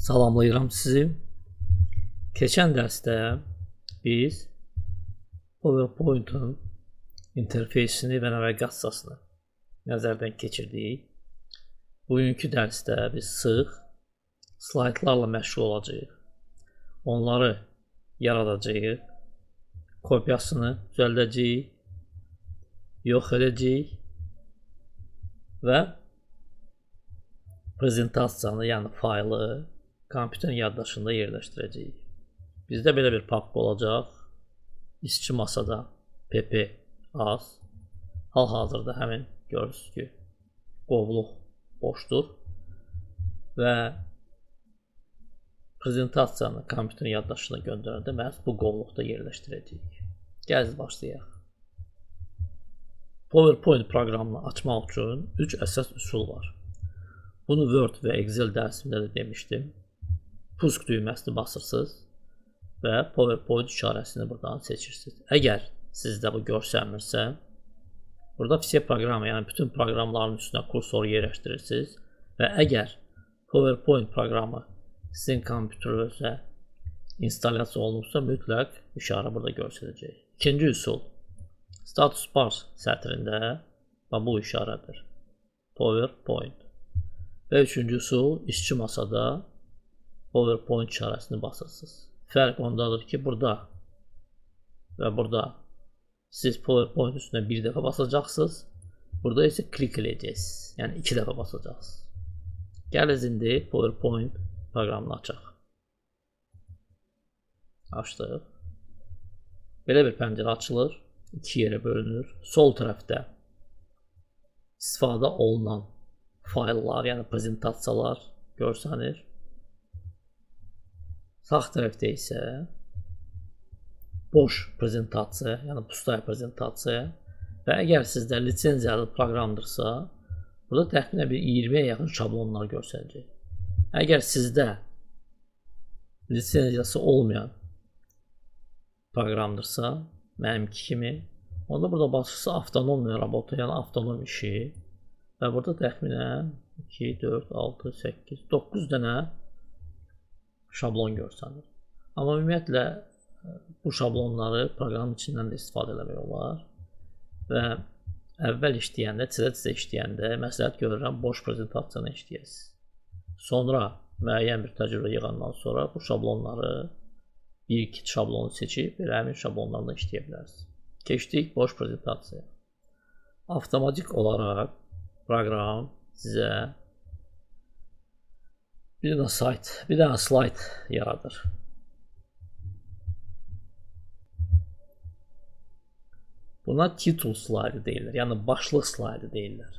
Salamlayıram sizi. Keçən dərsdə biz PowerPoint-un interfeysini və naviqasiyasını nəzərdən keçirdik. Bugünkü dərsdə biz sıx slaydlarla məşğul olacağıq. Onları yaradacağıq, kopyasını düzəldəcəyik, yox edəcəyik və prezentasiyanı, yəni faylı kompüterin yaddaşında yerləşdirəcəyik. Bizdə belə bir papka olacaq. İşçi masada PP az. Hal-hazırda həmin görürsünüz ki, qovluq boşdur və prezentasiyanı kompüterin yaddaşına göndərəndə məhz bu qovluqda yerləşdirəcəyik. Gəl başlayaq. PowerPoint proqramını açmaq üçün 3 əsas üsul var. Bunu Word və Excel dərsimdə də demişdim. Pusk düyməsini basırsınız və PowerPoint işarəsini buradan seçirsiniz. Əgər sizdə bu görsənmirsə, burada Vse proqramı, yəni bütün proqramların üstünə kursoru yerləşdirirsiniz və əgər PowerPoint proqramı sizin kompüterinizə installyasiya olunubsa, mütləq işarə burada göstərəcək. İkinci üsul, status bar sətrində bu işarədir. PowerPoint. Və üçüncü üsul, işçi masada PowerPoint işarəsini basırsınız. Fərq ondadır ki, burada və burada siz PowerPoint üstünə bir dəfə basacaqsınız. Burada isə klik edəcəksiniz. Yəni 2 dəfə basacaqsınız. Gəl indi PowerPoint proqramını açaq. Açdıq. Belə bir pəncərə açılır. 2 yerə bölünür. Sol tərəfdə istifadə olunan fayllar, yəni prezentasiyalar görsənir. Sağ tərəfdə isə boş prezentasiya, yəni pustaya prezentasiya və əgər sizdə lisenziyalı proqramdırsa, burada təxminən bir 20-yə yaxın şablonlar göstərəcək. Əgər sizdə lisenziyası olmayan proqramdırsa, mənimki kimi, onda burada basırsa avtonom robota, yəni avtonom işi və burada təxminən 2, 4, 6, 8, 9 dənə şablon görsənir. Amma ümumiyyətlə bu şablonları proqramın içindən də istifadə etmək olar və əvvəl işləyəndə, tizə işləyəndə məsləhət görürəm boş prezentasiyanı işləyəsiniz. Sonra müəyyən bir təcrübə yığandan sonra bu şablonları bir-iki şablonu seçib elə həmin şablonlarla işləyə bilərsiniz. Keçdik boş prezentasiyaya. Avtomatik olaraq proqram sizə bir dənə slayd yaradır. Buna titul slaydı deyirlər, yəni başlıq slaydı deyirlər.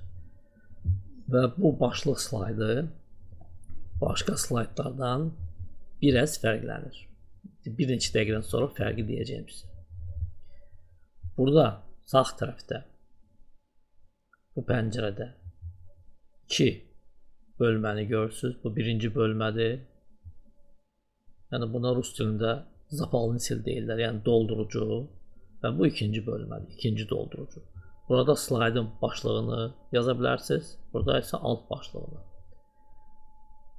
Və bu başlıq slaydı başqa slaydlardan biraz fərqlənir. Bir neçə dəqiqədən sonra fərqi deyəcəyim sizə. Burada sağ tərəfdə bu pəncərədə 2 bölməni görürsünüz. Bu birinci bölmədir. Yəni buna rus dilində zapalnisil deyirlər, yəni doldurucu. Və bu ikinci bölmədir, ikinci doldurucu. Burada slaydın başlığını yaza bilərsiniz. Burada isə alt başlığını.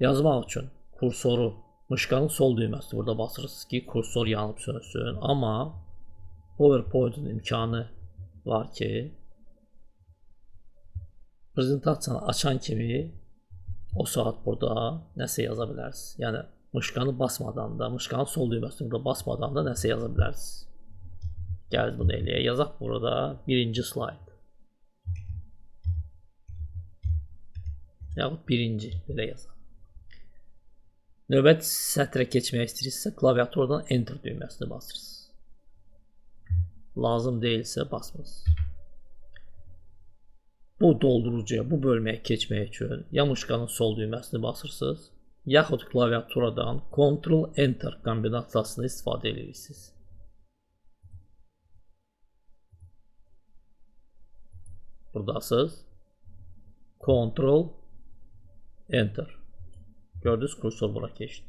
Yazmaq üçün kursoru, mışqanın sol düyməsini burada basırsınız ki, kursor yanıb sönsün. Amma PowerPoint-un imkanı var ki, prezentasiyanı açan kimi o saat burada nəsə yaza bilərsiniz. Yəni mışqanı basmadan da, mışqanın sol düyməsini burada basmadan da nəsə yaza bilərsiniz. Gəl bunu eləyək. Yazaq burada birinci slayd. Yaxud birinci, belə yazaq. Növbət sətrə keçmək istəyirsinizsə, klaviaturdan Enter düyməsini basırsınız. Lazım deyilsə basmırsınız. Bu doldurucuya, bu bölməyə keçmək üçün ya mışqanın sol düyməsini basırsınız, yaxud klaviaturadan Ctrl-Enter kombinasiyasını istifadə edirsiniz. Buradasınız. Ctrl-Enter. Gördünüz, kursor bura keçdi.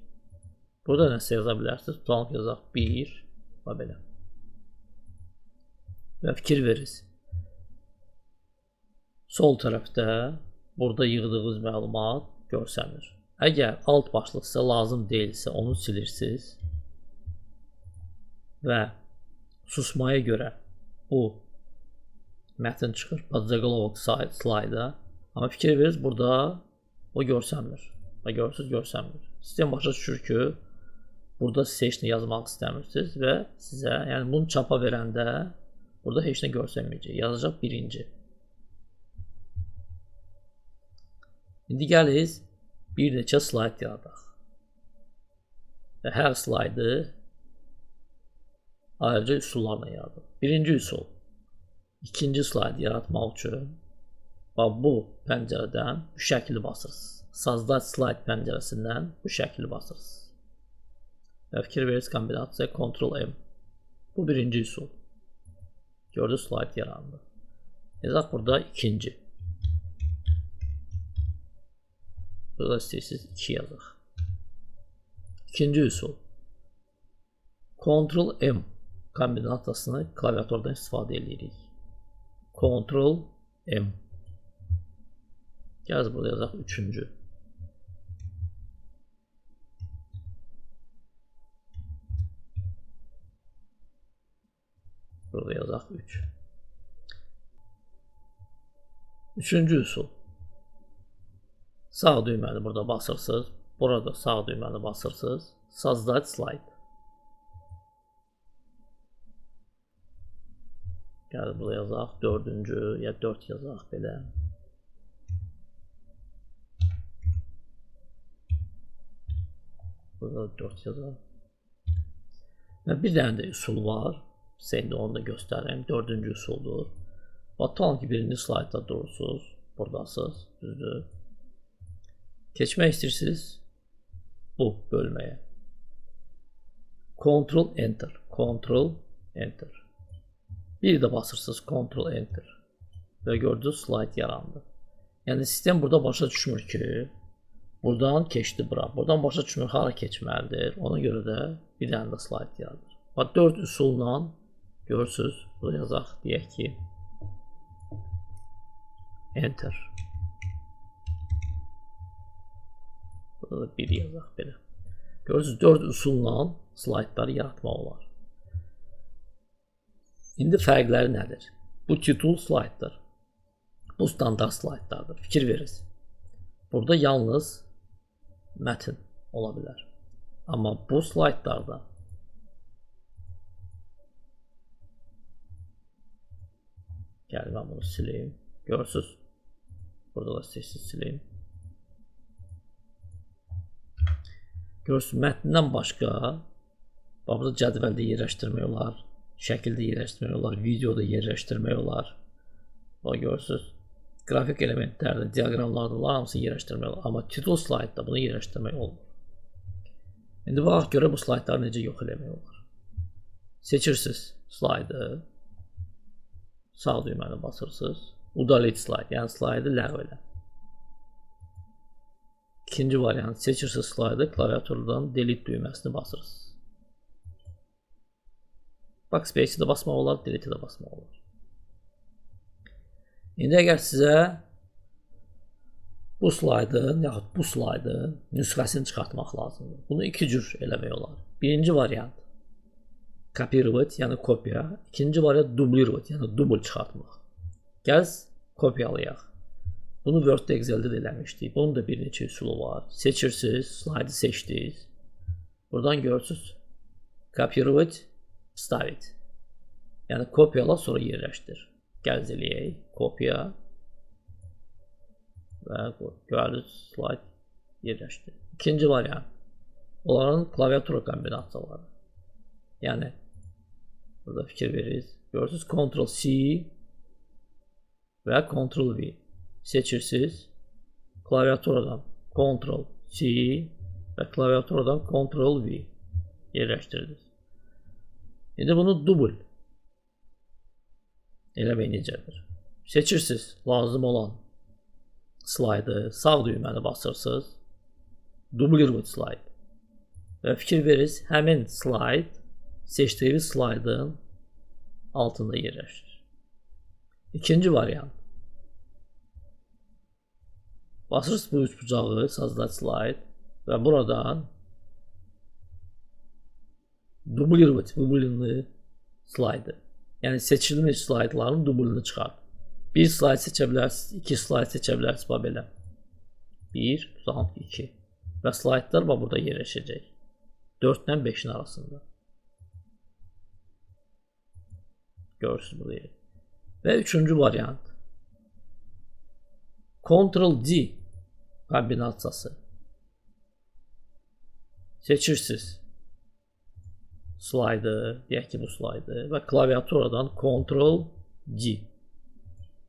Burada nəsə yaza bilərsiniz. Tutalım yazaq 1 və belə. Və fikir verirsiniz. Sol tərəfdə burada yığdığınız məlumat görsənir. Əgər alt başlıq sizə lazım deyilsə, onu silirsiniz və susmaya görə bu mətn çıxır Podzaголовок slayda. Amma fikir verirsiniz, burada o görsənmir. Və görürsünüz, görsənmir. Sistem başa düşür ki, burada siz heç nə yazmaq istəmirsiniz və sizə, yəni bunu çapa verəndə burada heç nə görsənməyəcək. Yazacaq birinci. İndi gəlirik bir neçə slayd yaradaq. Və hər slaydı ayrıca üsullarla yaradaq. Birinci üsul. İkinci slaydı yaratmaq üçün bu pəncərədən bu şəkli basırsınız. Sozdать slayd pəncərəsindən bu şəkli basırsınız. Və fikir verirsiniz kombinasiya Ctrl-M. Bu birinci üsul. Gördünüz, slayd yarandı. Yazaq burada ikinci. Burada istəyirsiniz 2 yazaq. İkinci üsul. Ctrl-M kombinasiyasını klaviaturdan istifadə edirik. Ctrl-M. Gəl burada yazaq üçüncü. Burada yazaq 3. Üçüncü üsul. Sağ düyməni burada basırsınız. Burada sağ düyməni basırsınız. Sozdать slayd. Gəl burada yazaq 4-cü ya 4 yazaq belə. Burada 4 yazaq. Və bir dənə də üsul var. Sizə indi onu da göstərim. 4-cü üsuldur. Tutalım ki, birinci slaydda durursunuz. Buradasınız. Düzdür. Keçmək istəyirsiniz bu bölməyə. Ctrl-Enter. Ctrl-Enter. Bir də basırsınız Ctrl-Enter. Və gördünüz, slayd yarandı. Yəni sistem burada başa düşmür ki, buradan keçdi bura. Buradan başa düşmür, hara keçməlidir. Ona görə də bir dənə də slayd yaradır. 4 üsulla görürsünüz. Burada yazaq, deyək ki, Enter. Burada da 1 yazaq belə. Görürsünüz, 4 üsulla slaydları yaratmaq olar. İndi fərqləri nədir? Bu titul slayddır. Bu standart slaydlardır. Fikir verirsiniz. Burada yalnız mətn ola bilər. Amma bu slaydlarda gəl, mən bunu sileyim. Görürsünüz. Burada da sessiz sileyim. Görürsünüz, mətndən başqa burada cədvəldə yerləşdirmək olar, şəkildə yerləşdirmək olar, videoda yerləşdirmək olar. Görürsünüz, qrafik elementlərdə, diaqramlarda hamısını yerləşdirmək olar. Amma titul slaydda bunu yerləşdirmək olmur. İndi baxaq görə bu slaydları necə yox eləmək olar. Seçirsiniz slaydı, sağ düyməni basırsınız, udalить slayd, yəni slaydı ləğv elə. İkinci variant, seçirsiniz slaydı, klaviaturdan delete düyməsini basırsınız. Backspace'i də basmaq olar, delete'i də basmaq olar. İndi əgər sizə bu slaydın, yaxud bu slaydın nüsxəsini çıxartmaq lazımdır. Bunu iki cür eləmək olar. Birinci variant, kopировать, yəni kopya. İkinci variant, dublировать, yəni dubl çıxartmaq. Gəl, kopyalayaq. Bunu Word-də, Excel-də də eləmişdik. Bunun da bir neçə üsulu var. Seçirsiniz, slaydı seçdiniz. Buradan görürsünüz, kopировать, вставить. Yəni kopyala, sonra yerləşdir. Gəl eləyək, kopya və gördünüz, slayd yerləşdir. İkinci variant, onların klaviatura kombinasiyaları. Yəni burada fikir verirsiniz. Görürsünüz, Ctrl-C və Ctrl-V seçirsiniz. Klaviaturadan Ctrl-C və klaviaturadan Ctrl-V yerləşdirdiniz. İndi bunu dubl eləmək necədir? Seçirsiniz lazım olan slaydı, sağ düyməni basırsınız, dublировать slayd və fikir verirsiniz, həmin slayd seçdiyiniz slaydın altında yerləşir. İkinci variant, basırsınız bu üç bucağı, sozdать slayd, və buradan dublinli slaydı. Yəni seçilmiş slaydların dublini çıxart. Bir slayd seçə bilərsiniz, 2 slayd seçə bilərsiniz, bax belə. 1, tutalım 2. Və slaydlar bax burada yerləşəcək. 4 ilə 5-in arasında. Görürsünüz burada. Və üçüncü variant. Ctrl-D kombinasiyası. Seçirsiniz slaydı, deyək ki bu slaydı və klaviaturadan Ctrl-D.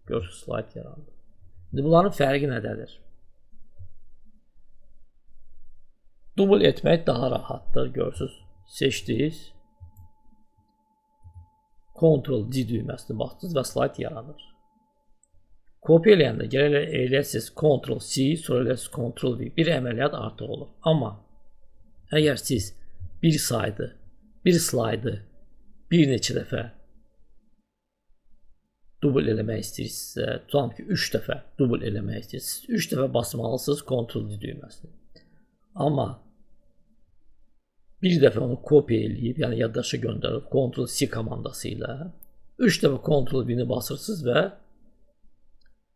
Görürsünüz, slayd yarandı. İndi bunların fərqi nədədir? Dubl etmək daha rahatdır, görürsünüz. Seçdiniz. Ctrl-D düyməsini bastınız və slayd yaranır. Kopya eləyəndə gərək eləyəsiniz Ctrl-C, sonra eləyəsiniz Ctrl-V. Bir əməliyyat artıq olur. Amma əgər siz bir slaydı bir neçə dəfə dubl eləmək istəyirsinizsə, tutalım ki 3 dəfə dubl eləmək istəyirsiniz, 3 dəfə basmalısınız Ctrl-D düyməsini. Amma bir dəfə onu kopya eləyib, yəni yaddaşa göndərib Ctrl-C komandası ilə 3 dəfə Ctrl-V-ni basırsınız və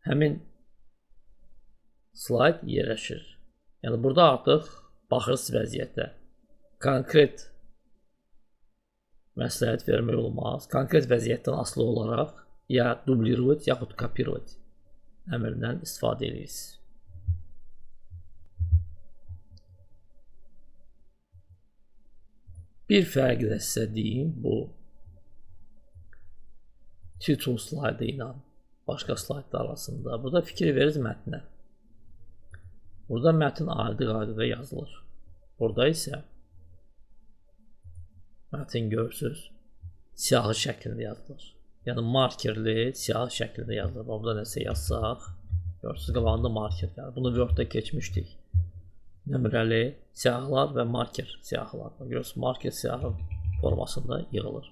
həmin slayd yerləşir. Yəni burada artıq baxırsınız vəziyyətə. Konkret məsləhət vermək olmaz. Konkret vəziyyətdən asılı olaraq ya dublirovat yaxud kopirovat əmrindən istifadə edirsiniz. Bir fərqi də sizə deyim, bu titul slaydı ilə başqa slaydlar arasında. Burada fikir verirsiniz mətnə. Burada mətn adi qaydada yazılır. Burada isə mətn görürsünüz, siyahı şəklində yazılır. Yəni markerli siyahı şəklində yazılır. Burada nəsə yazsaq, görürsünüz qabağında marker gəlir. Bunu Word-da keçmişdik. Nömrəli siyahılar və marker siyahılar. Görürsünüz, marker siyahı formasında yığılır.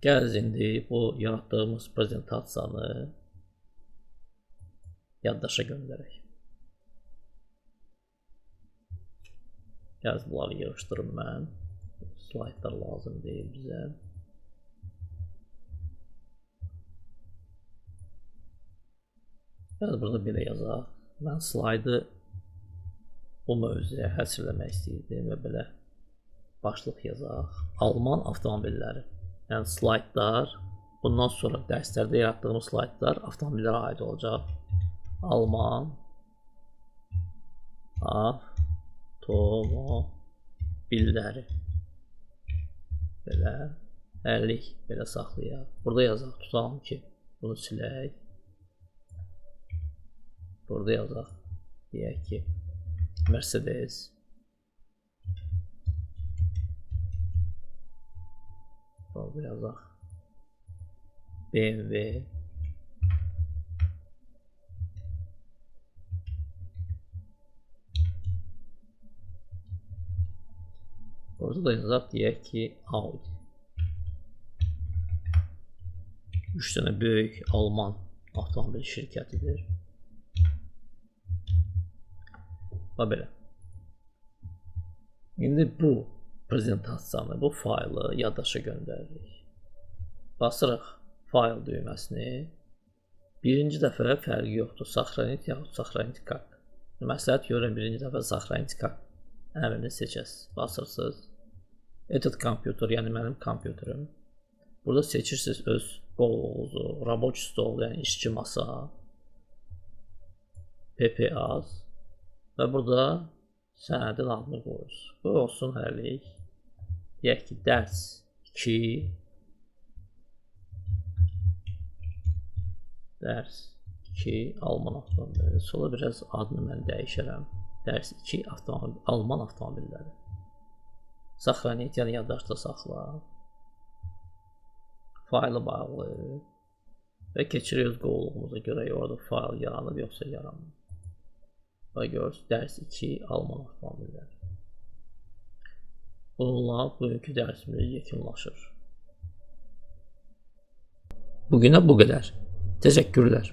Gəl indi bu yaratdığımız prezentasiyanı yaddaşa göndərək. Gəl bunları yığışdırım mən. Slaydlar lazım deyil bizə. Gəl burada belə yazaq. Mən slaydı bu mövzuya həsrləmək istəyirdim və belə başlıq yazaq. Alman avtomobilləri. Yəni slaydlar, bundan sonra dərslərdə yaratdığımız slaydlar avtomobillərə aid olacaq. Alman avtomobilləri. Belə 50 belə saxlayaq. Burada yazaq, tutalım ki, bunu silək. Burada yazaq, deyək ki, Mercedes. Burada yazaq, BMW. Burada da yazaq, deyək ki, Audi. 3 dənə böyük Alman avtomobil şirkətidir. Və belə. İndi bu prezentasiyanı, bu faylı yaddaşa göndəririk. Basırıq fayl düyməsini. Birinci dəfə fərqi yoxdur. Saxranit yaxud saxranit kart. Məsləhət görürəm, birinci dəfə saxranit kart əmrini seçəsiniz. Basırsınız. Edit kompüter, yəni mənim kompüterim. Burada seçirsiniz öz qovluğunuzu, rабочий stol, yəni işçi masa, PPAz və burada sənədin adını qoyuruz. Bu olsun hələlik. Deyək ki, dərs 2, dərs 2 Alman avtomobilləri. Sonra biraz adını mən dəyişərəm. Dərs 2 Alman avtomobilləri. Saxranit, yəni yaddaşda saxla. Faylı bağlı və keçiriyoruz qovluğumuza görə orada fayl yaranıb yoxsa yaranmır. Və görürsünüz, dərs 2 Alman avtomobilləri. Bununla bugünkü dərsimiz yekunlaşır. Bugünə bu qədər. Təşəkkürlər.